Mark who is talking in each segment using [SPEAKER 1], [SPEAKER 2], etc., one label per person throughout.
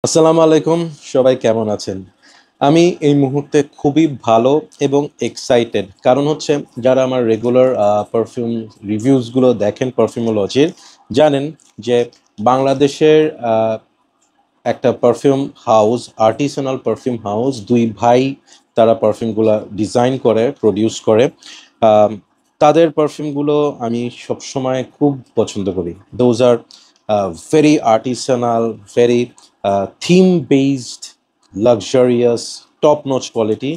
[SPEAKER 1] আসসালামু আলাইকুম। সবাই কেমন আছেন? আমি এই মুহূর্তে খুবই ভালো এবং এক্সাইটেড। কারণ হচ্ছে যারা আমার রেগুলার পারফিউম রিভিউজগুলো দেখেন পারফিউমোলজির, জানেন যে বাংলাদেশের একটা পারফিউম হাউস, আর্টিসানাল পারফিউম হাউস, দুই ভাই তারা পারফিউমগুলো ডিজাইন করে, প্রডিউস করে। আম, তাদের পারফিউমগুলো আমি সবসময় খুব পছন্দ করি। Those are very artisanal, very theme based, luxurious, top notch quality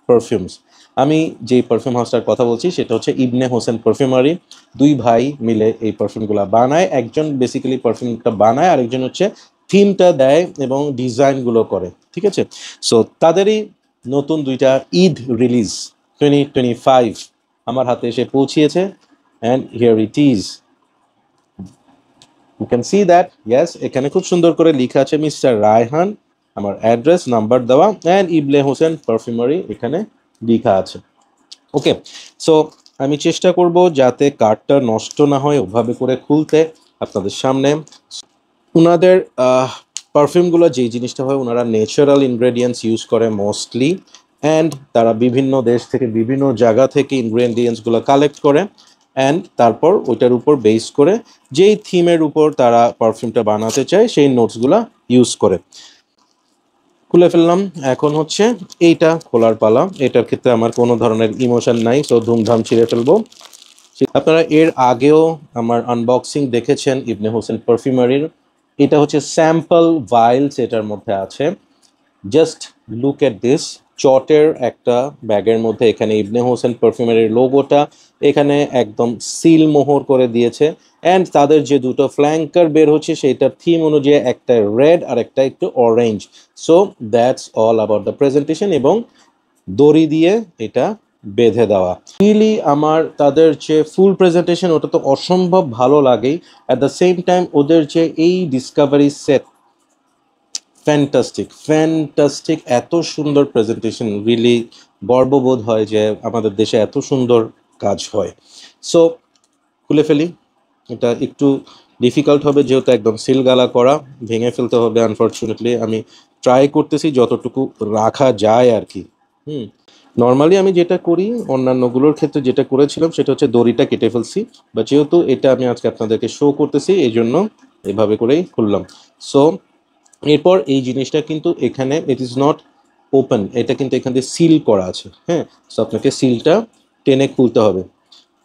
[SPEAKER 1] perfumes. আমি যেই পারফিউম হাউসটার কথা বলছি সেটা হচ্ছে ইবনে হোসেন পারফিউমারি। দুই ভাই মিলে এই পারফিউমগুলো বানায়। একজন বেসিক্যালি পারফিউমটা বানায়, আরেকজন হচ্ছে থিমটা দেয় এবং ডিজাইনগুলো করে। ঠিক আছে, সো তাদেরই নতুন দুইটা ঈদ রিলিজ 2025 আমার হাতে এসে পৌঁছিয়েছে। And here it is, you can see that, yes, এখানে খুব সুন্দর করে লেখা আছে মিস্টার রায়হান, আমার অ্যাড্রেস নাম্বার দেওয়া, অ্যান্ড ইবনে হোসেন পারফিউমারি এখানে লেখা আছে। ওকে, সো আমি চেষ্টা করব যাতে কার্ডটা নষ্ট না হয় ওভাবে করে খুলতে আপনাদের সামনে। ওনাদের পারফিউমগুলো যেই জিনিসটা হয়, ওনারা ন্যাচারাল ইনগ্রেডিয়েন্টস ইউজ করে মোস্টলি, অ্যান্ড তারা বিভিন্ন দেশ থেকে বিভিন্ন জায়গা থেকে ইনগ্রেডিয়েন্টসগুলো কালেক্ট করে, অ্যান্ড তারপর ওইটার উপর বেস করে যেই থিমের উপর তারা পারফিউমটা বানাতে চায় সেই নোটসগুলো ইউজ করে। খুলে ফেললাম, এখন হচ্ছে এইটা খোলার পালা। এটার ক্ষেত্রে আমার কোনো ধরনের ইমোশন নাই, সো ধুমধাম ছিঁড়ে ফেলবো। আপনারা এর আগেও আমার আনবক্সিং দেখেছেন ইবনে হোসেন পারফিউমারির। এটা হচ্ছে স্যাম্পল ভাইলস এটার মধ্যে আছে। জাস্ট লুক এট দিস, চটের একটা ব্যাগের মধ্যে এখানে ইবনে হোসেন পারফিউমারির লোগোটা এখানে একদম সিল মোহর করে দিয়েছে। অ্যান্ড তাদের যে দুটো ফ্ল্যাঙ্কার বের হচ্ছে সেইটার থিম অনুযায়ী একটা রেড আর একটা একটু orange. So that's all about the presentation, এবং দড়ি দিয়ে এটা বেঁধে দেওয়া। রিয়েলি আমার তাদের যে ফুল প্রেজেন্টেশন ওটা তো অসম্ভব ভালো লাগেই। অ্যাট দ্য সেম টাইম ওদের যে এই ডিসকাভারি সেট, ফ্যান্টাস্টিক ফ্যান্টাস্টিক, এত সুন্দর প্রেজেন্টেশন। রিয়েলি গর্ববোধ হয় যে আমাদের দেশে এত সুন্দর কাজ হয়। সো খুলে ফেলি। এটা একটু ডিফিকাল্ট হবে যেহেতু একদম সিলগালা করা, ভেঙে ফেলতে হবে আনফর্চুনেটলি। আমি ট্রাই করতেছি যতটুকু রাখা যায় আর কি। নর্মালি আমি যেটা করি অন্যান্যগুলোর ক্ষেত্রে যেটা করেছিলাম সেটা হচ্ছে দড়িটা কেটে ফেলছি, বা যেহেতু এটা আমি আজকে আপনাদেরকে শো করতেছি এই জন্য এভাবে করেই খুললাম। সো এরপর এই জিনিসটা কিন্তু এখানে ইট ইজ নট ওপেন, এটা কিন্তু এখান দিয়ে সিল করা আছে। হ্যাঁ, সো আপনাকে সিলটা টেনে খুলতে হবে।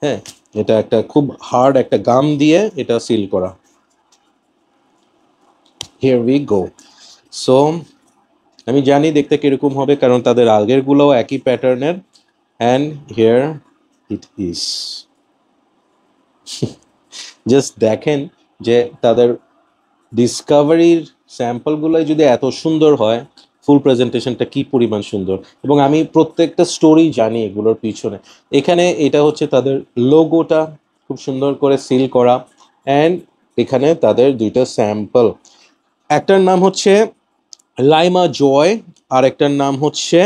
[SPEAKER 1] হ্যাঁ, এটা একটা খুব হার্ড একটা গাম দিয়ে এটা সিল করা। Here we go. সো আমি জানি দেখতে কিরকম হবে, কারণ তাদের আগেরগুলোও একই প্যাটার্নের। And here it is. Just দেখেন যে তাদের ডিসকাভারির স্যাম্পলগুলোই যদি এত সুন্দর হয়, ফুল প্রেজেন্টেশনটা কি পরিমাণ সুন্দর। এবং আমি প্রত্যেকটা স্টোরি জানি এগুলোর পিছনে। এখানে এটা হচ্ছে তাদের লোগোটা খুব সুন্দর করে সিল করা, অ্যান্ড এখানে তাদের দুইটা স্যাম্পল, একটার নাম হচ্ছে লাইমা জয়, আর একটার নাম হচ্ছে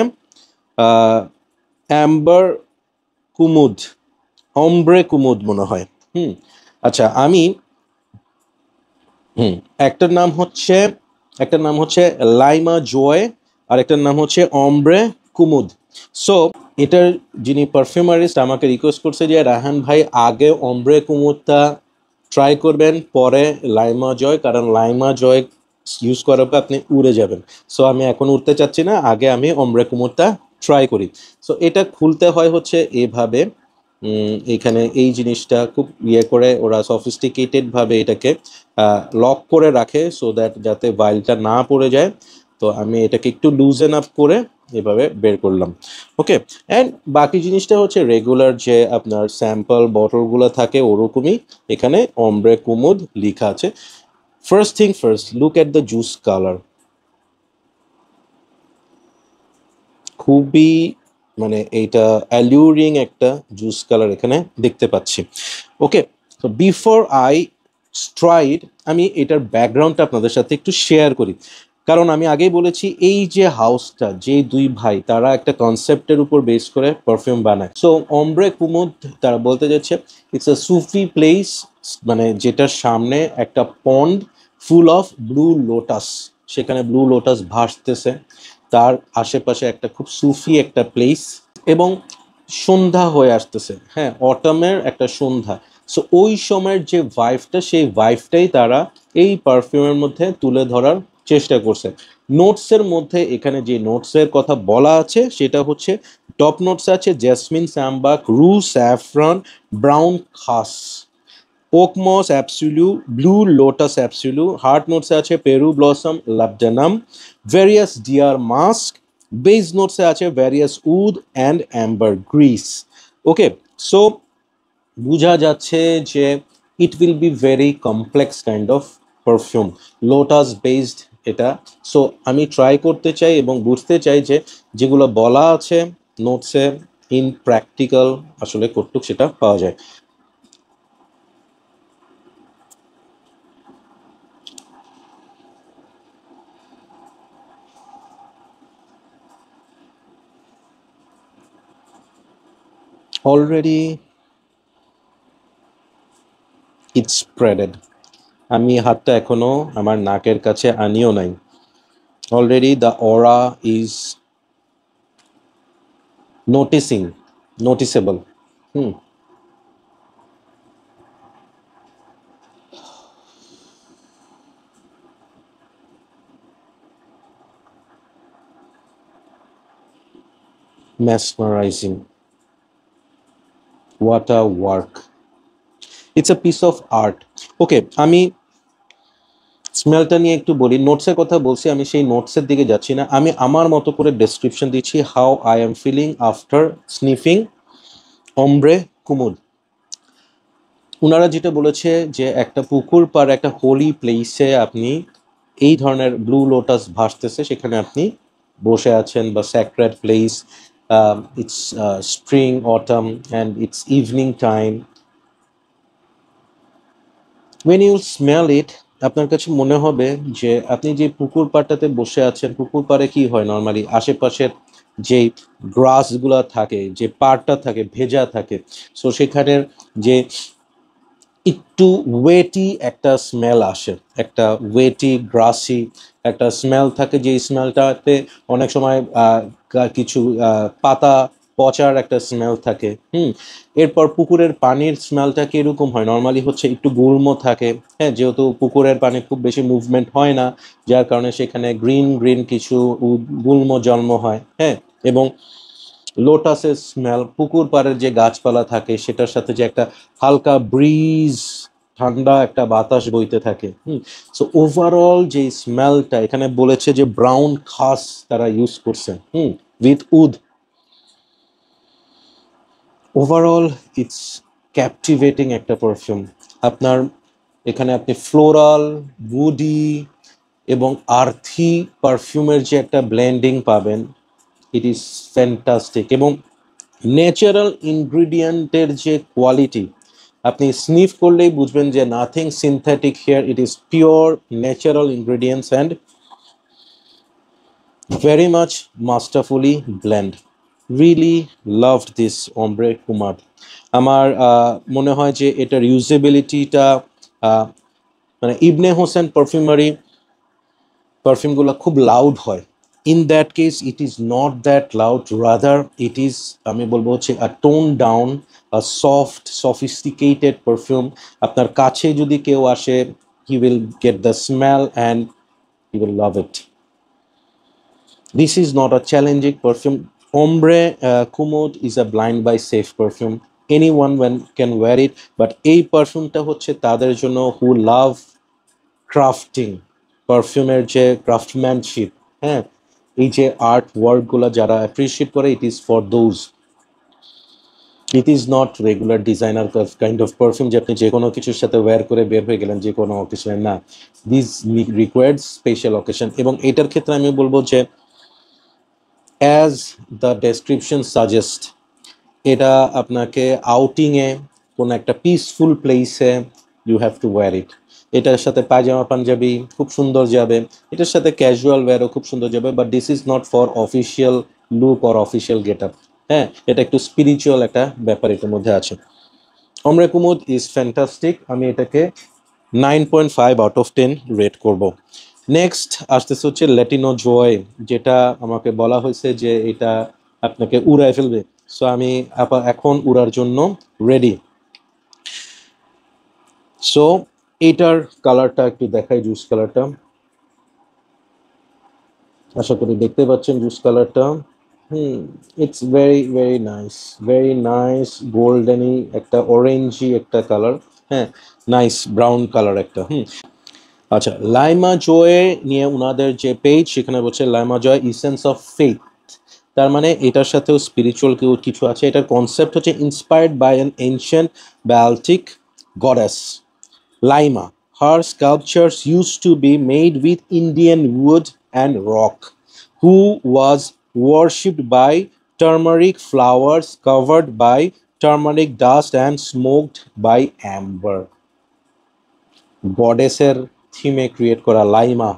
[SPEAKER 1] অ্যাম্বার কুমুদ, অম্ব্রে কুমুদ মনে হয়। আচ্ছা আমি হুম একটার নাম হচ্ছে লাইমা জয়, আর একটার নাম হচ্ছে অম্ব্রে কুমুদ। সো এটার যিনি পারফিউমারিস্ট আমাকে রিকোয়েস্ট করছে যে রাহান ভাই আগে অম্ব্রে কুমুদটা ট্রাই করবেন, পরে লাইমা জয়, কারণ লাইমা জয় ইউজ করার পর আপনি উড়ে যাবেন। সো আমি এখন উঠতে চাচ্ছি না, আগে আমি অম্ব্রে কুমুদটা ট্রাই করি। সো এটা খুলতে হয় হচ্ছে এভাবে। এখানে এই জিনিসটা খুব করে ওরা সফিস্টিকেটেড ভাবে এটাকে লক করে রাখে, সো দ্যাট যাতে ভাইলটা না পড়ে যায়। তো আমি এটাকে একটু লুজেন আপ করে এভাবে বের করলাম। ওকে, অ্যান্ড বাকি জিনিসটা হচ্ছে রেগুলার যে আপনার স্যাম্পল বটলগুলো থাকে ওরকমই। এখানে অম্ব্রে কুমুদ লেখা আছে। First thing first, look at the juice colour. খুবই মানে এইটা অ্যালিউরিং একটা জুস কালার এখানে দেখতে পাচ্ছি। ওকে, তো বিফোর আই স্ট্রাইড, আমি এটার ব্যাকগ্রাউন্ডটা আপনাদের সাথে একটু শেয়ার করি। কারণ আমি আগেই বলেছি এই যে হাউসটা, যে দুই ভাই তারা একটা কনসেপ্টের উপর বেস করে পারফিউম বানায়। সো অম্ব্রে কুমুদ তারা বলতে যাচ্ছে ইটস আ সুফি প্লেস, মানে যেটার সামনে একটা পন্ড ফুল অফ ব্লু লোটাস। সেখানে ব্লু লোটাস ভাসতেছে, তার আশেপাশে একটা খুব সুফি একটা প্লেস, এবং সন্ধ্যা হয়ে আসতেছে, হ্যাঁ, অটামের একটা সন্ধ্যা। সো ওই সময়ের যে ভাইবটা, সেই ভাইবটাই তারা এই পারফিউমের মধ্যে তুলে ধরার চেষ্টা করছে। নোটসের মধ্যে এখানে যে নোটসের কথা বলা আছে সেটা হচ্ছে, টপ নোটস আছে jasmine, sambac, rue, saffron, brown khus, oakmoss absolute, blue lotus absolute. Heart নোটসে আছে Peru blossom, labdanum, various deer musk. Base নোটসে আছে various wood and ambergris. Okay, so বোঝা যাচ্ছে যে it will be very complex kind of perfume, lotus based এটা। So আমি try করতে চাই এবং বুঝতে চাই যে যেগুলো বলা আছে নোটসে, ইন প্র্যাকটিক্যাল আসলে কতটুক সেটা পাওয়া যায়। Already it's spreaded. আমি হাতটা এখনো আমার নাকের কাছে আনিও নাই। Already the aura is noticeable. Hmm, mesmerizing. What a work. It's a piece of art. ওকে, আমি স্মেলটা নিয়ে একটু বলি। নোটসের কথা বলছি, আমি সেই নোটসের দিকে যাচ্ছি না, আমি আমার মতো করে ডেসক্রিপশন দিচ্ছি how I am feeling after sniffing ombre Kumud. ওনারা যেটা বলেছে যে একটা পুকুর পার একটা হোলি প্লেসে আপনি এই ধরনের ব্লু লোটাস ভাসতেছে, সেখানে আপনি বসে আছেন, বা sacred place, it's spring autumn and it's evening time. when you smell it, আপনার কাছে মনে হবে যে আপনি যে পুকুর পাড়টাতে বসে আছেন, পুকুর পাড়ে কি হয় নর্মালি আশেপাশের যে গ্রাসগুলা থাকে, যে পাড়টা থাকে ভেজা থাকে, সো সেখানের যে একটু ওয়েটি একটা স্মেল আসে, একটা ওয়েটি গ্রাসি একটা স্মেল থাকে, যে স্মেলটাতে অনেক সময় কিছু পাতা পচার একটা স্মেল থাকে। এরপর পুকুরের পানির স্মেলটা কিরকম হয় নর্মালি হচ্ছে একটু গুল্ম থাকে, হ্যাঁ, যেহেতু পুকুরের পানি খুব বেশি মুভমেন্ট হয় না, যার কারণে সেখানে গ্রিন গ্রিন কিছু গুল্ম জন্ম হয়, হ্যাঁ। এবং লোটাসের স্মেল, পুকুর পাড়ের যে গাছপালা থাকে সেটার সাথে যে একটা হালকা ব্রিজ, ঠান্ডা একটা বাতাস বইতে থাকে। সো ওভারঅল যে স্মেলটা এখানে বলেছে যে ব্রাউন খাস তারা ইউজ করছে, with wood. Overall it's captivating একটা পারফিউম। আপনার এখানে আপনি ফ্লোরাল, উডি এবং আর্থি পারফিউমের যে একটা ব্লেন্ডিং পাবেন, ইট ইজ ফ্যান্টাস্টিক। এবং ন্যাচারাল ইনগ্রিডিয়েন্টের যে কোয়ালিটি, আপনি স্নিফ করলেই বুঝবেন যে nothing synthetic here, it is pure natural ingredients and very much masterfully blend. Really loved this ombre Kumar. আমার মনে হয় যে এটার ইউজেবিলিটিটা, মানে ইবনে হোসেন পারফিউমারি পারফিউমগুলো খুব লাউড হয়, in that case it is not that loud, rather it is, আমি বলবো হচ্ছে আ টোন ডাউন, আ সফট সফিস্টিকেটেড পারফিউম। আপনার কাছে যদি কেউ আসে, he will get the smell and he will love it. This is not a challenging perfume. Ombre Kumud is a blind by safe perfume. Anyone can wear it, but এই পারফিউমটা হচ্ছে তাদের জন্য who love crafting, পারফিউমের যে ক্রাফটম্যানশিপ, হ্যাঁ, এই যে art ওয়ার্কগুলো যারা appreciate করে, it is for those. It is not regular designer kind of perfume যে আপনি যে কোনো কিছুর সাথে ওয়্যার করে বের হয়ে গেলেন যে কোনো অকেশনে, না, দিস রিকোয়ার্ড স্পেশাল অকেশন। এবং এটার ক্ষেত্রে আমি বলবো যে অ্যাজ দ্য ডেসক্রিপশন সাজেস্ট, এটা আপনাকে আউটিংয়ে কোনো একটা পিসফুল প্লেসে ইউ হ্যাভ টু ওয়্যার ইট। এটার সাথে পায়জামা পাঞ্জাবি খুব সুন্দর যাবে, এটার সাথে ক্যাজুয়াল ওয়্যারও খুব সুন্দর যাবে, but this is not for official look or official get up. হ্যাঁ, এটা একটু স্পিরিচুয়াল একটা ব্যাপার এটার মধ্যে আছে। অমরে কুমুদ ইজ ফ্যান্টাস্টিক। আমি এটাকে 9.5 আউট অফ 10 রেট করব। নেক্সট আসতেছে হচ্ছে ল্যাটিনো জয়, যেটা আমাকে বলা হয়েছে যে এটা আপনাকে উড়ায় ফেলবে। সো আমি এখন উড়ার জন্য রেডি। সো এটার কালারটা একটু দেখাই, জুস কালারটা। আশা করি দেখতে পাচ্ছেন জুস কালারটা। It's very very nice, very nice, গোল্ডেনি একটা অরেঞ্জি একটা কালার। হ্যাঁ, নাইস ব্রাউন কালার একটা। আচ্ছা, লাইমা জয়ে নিয়ে ওনাদের যে পেজ, সেখানে বলছে লাইমা জয় ইসেন্স অফ ফেথ। তার মানে এটার সাথেও স্পিরিচুয়াল কিছু আছে। এটার কনসেপ্ট হচ্ছে inspired by an ancient Baltic goddess Laima. Her sculptures used to be made with Indian wood and rock, who was worshipped by turmeric flowers covered by turmeric dust and smoked by amber. গডেসের থিমে create করা Laima.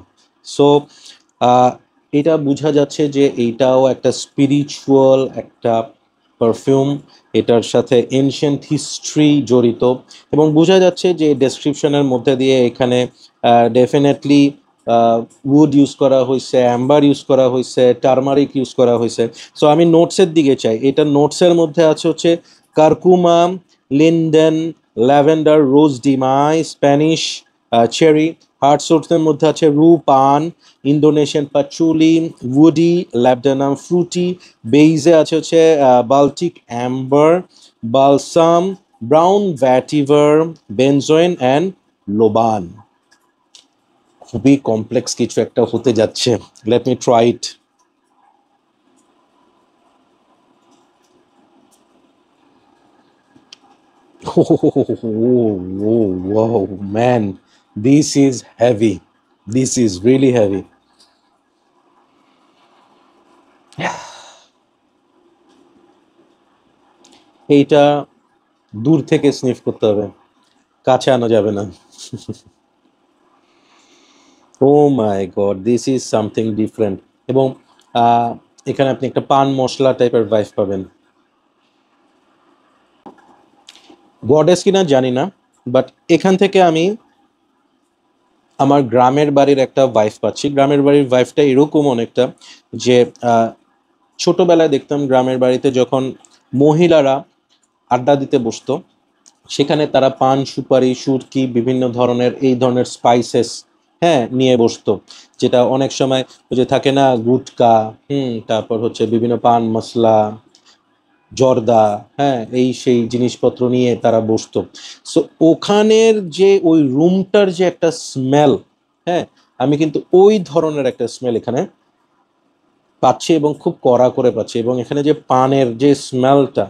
[SPEAKER 1] So এটা বোঝা যাচ্ছে যে এইটাও একটা spiritual একটা পারফিউম, এটার সাথে এনশিয়েন্ট হিস্ট্রি জড়িত। এবং বোঝা যাচ্ছে যে ডেসক্রিপশনের মধ্যে দিয়ে এখানে ডেফিনেটলি উড ইউজ করা হয়েছে, অ্যাম্বার ইউজ করা হয়েছে, টারমারিক ইউজ করা হয়েছে। সো আমি নোটসের দিকে চাই। এটা নোটসের মধ্যে আছে হচ্ছে কারকুমা, লিন্ডেন, ল্যাভেন্ডার, রোজ ডিমাই, স্প্যানিশ চেরি। হার্ড সোর্সের মধ্যে আছে রু পান, Indonesian patchouli, woody, labdanum fruity. বেইজে আছে হচ্ছে Baltic amber, balsam, brown vetiver, benzoin and লোবান। খুবই কমপ্লেক্স কিছু একটা হতে যাচ্ছে। Let me try it. Whoa, man, this is heavy. This is really heavy. এইটা দূর থেকে স্নিফ করতে হবে, কাছে আনা যাবে না। Oh my god, this is something different. এবং এখানে আপনি একটা পান মশলা টাইপের ভাইব পাবেন। গডেস কিনা জানি না, বাট এখান থেকে আমি আমার গ্রামের বাড়ির একটা ভাইব পাচ্ছি। গ্রামের বাড়ির ভাইবটা এরকম অনেকটা যে ছোটবেলায় দেখতাম গ্রামের বাড়িতে যখন মহিলারা আড্ডা দিতে বসতো, সেখানে তারা পান, সুপারি, সুরকি, বিভিন্ন ধরনের এই ধরনের স্পাইসেস হ্যাঁ নিয়ে বসতো। যেটা অনেক সময় ওই যে থাকে না গুটকা, তারপর হচ্ছে বিভিন্ন পান মশলা, জর্দা, হ্যাঁ এই সেই জিনিসপত্র নিয়ে তারা বসতো। সো ওখানের যে ওই রুমটার যে একটা স্মেল, হ্যাঁ আমি কিন্তু ওই ধরনের একটা স্মেল এখানে পাচ্ছি এবং খুব কড়া করে পাচ্ছি। এবং এখানে যে পানের যে স্মেলটা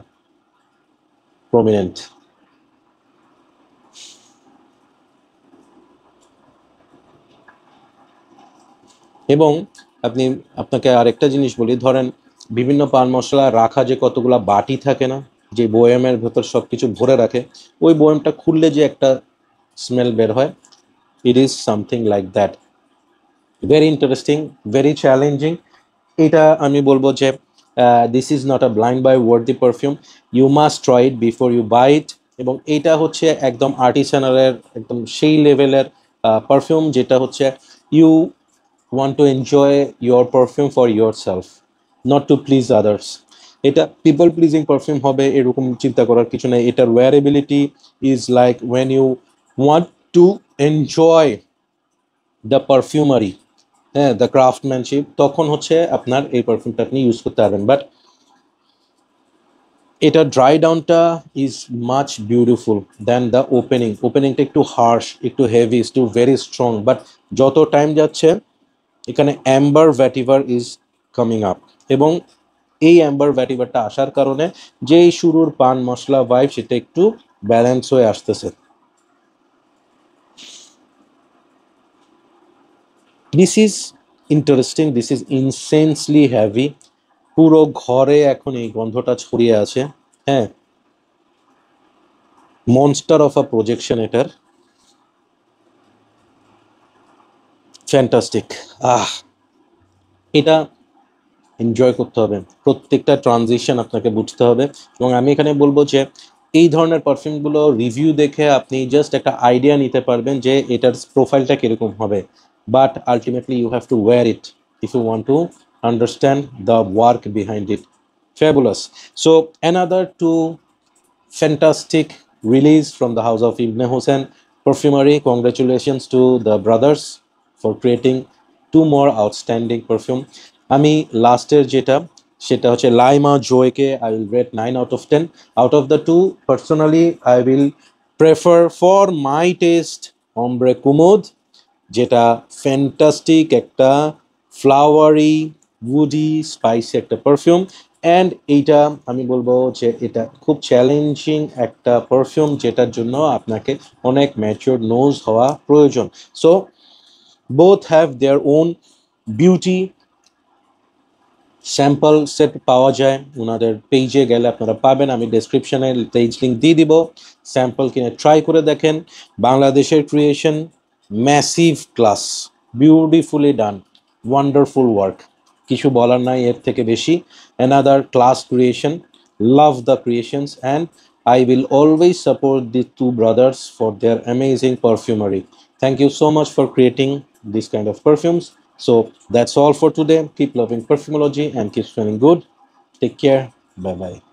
[SPEAKER 1] প্রমিনেন্ট। এবং আপনাকে আরেকটা জিনিস বলি, ধরেন বিভিন্ন পান মশলা রাখা যে কতগুলা বাটি থাকে না, যে বয়ামের ভেতর সবকিছু ভরে রাখে, ওই বয়ামটা খুললে যে একটা স্মেল বের হয়, it is something like that. Very interesting, very challenging. এটা আমি বলবো যে this is not a blind buy worthy perfume, you must try it before you buy it. এবং এইটা হচ্ছে একদম আর্টিসানালের একদম সেই লেভেলের পারফিউম, যেটা হচ্ছে you want to enjoy your perfume for yourself, not to please others. এটা পিপল প্লিজিং পারফিউম হবে এরকম চিন্তা করার কিছু নেই। এটার wearability is like when you want to enjoy the perfumery, হ্যাঁ দ্য ক্রাফটম্যানশিপ, তখন হচ্ছে আপনার এই পারফিউমটা আপনি ইউজ করতে পারবেন। বাট এটা ড্রাই ডাউনটা is much beautiful than the ওপেনিংটা একটু হার্শ, একটু হেভি, একটু ভেরি স্ট্রং। বাট যত টাইম যাচ্ছে এখানে amber vetiver is coming up. এবং এই অ্যাম্বার ভ্যাটিভারটা আসার কারণে যেই শুরুর পান মশলা ভাইব, সেটা একটু ব্যালেন্স হয়ে আসতেছে। This is interesting, this is insanely heavy. পুরো ঘরে এখন এই গন্ধটা ছড়িয়ে আছে। হ্যাঁ, মনস্টার অফ আ প্রজেকশন এটার। ফ্যান্টাস্টিক। এটা এনজয় করতে হবে, প্রত্যেকটা ট্রানজিশন আপনাকে বুঝতে হবে। এবং আমি এখানে বলবো যে এই ধরনের পারফিউমগুলো রিভিউ দেখে আপনি জাস্ট একটা আইডিয়া নিতে পারবেন যে এটার প্রোফাইলটা কীরকম হবে। but ultimately you have to wear it if you want to understand the work behind it. Fabulous. So another two fantastic release from the house of Ibn Hussein Perfumery. Congratulations to the brothers for creating two more outstanding perfume. আমি লাস্টের যেটা সেটা হচ্ছে লাইমা জয়কে I will rate 9 out of 10. Out of the two, personally I will prefer for my taste Ombre Kumoud, যেটা fantastic একটা flowery woody spicy একটা perfume. And এইটা আমি বলবো যে এটা খুব চ্যালেঞ্জিং একটা পারফিউম, যেটার জন্য আপনাকে অনেক ম্যাচিওর নোজ হওয়া প্রয়োজন। So both have their own beauty. Sample set পাওয়া যায় ওনাদের পেজে গেলে আপনারা পাবেন, আমি ডেসক্রিপশনে পেজ লিঙ্ক দিয়ে দিব। স্যাম্পল কিনে ট্রাই করে দেখেন। বাংলাদেশের ক্রিয়েশন, ম্যাসিভ ক্লাস, বিউটিফুলি ডান, ওয়ান্ডারফুল ওয়ার্ক, কিছু বলার নাই এর থেকে বেশি। Another class creation, love the creations, and I will always support the two brothers for their amazing perfumery. Thank you so much for creating this kind of perfumes. So that's all for today. Keep loving perfumology and keep smelling good. Take care. Bye bye.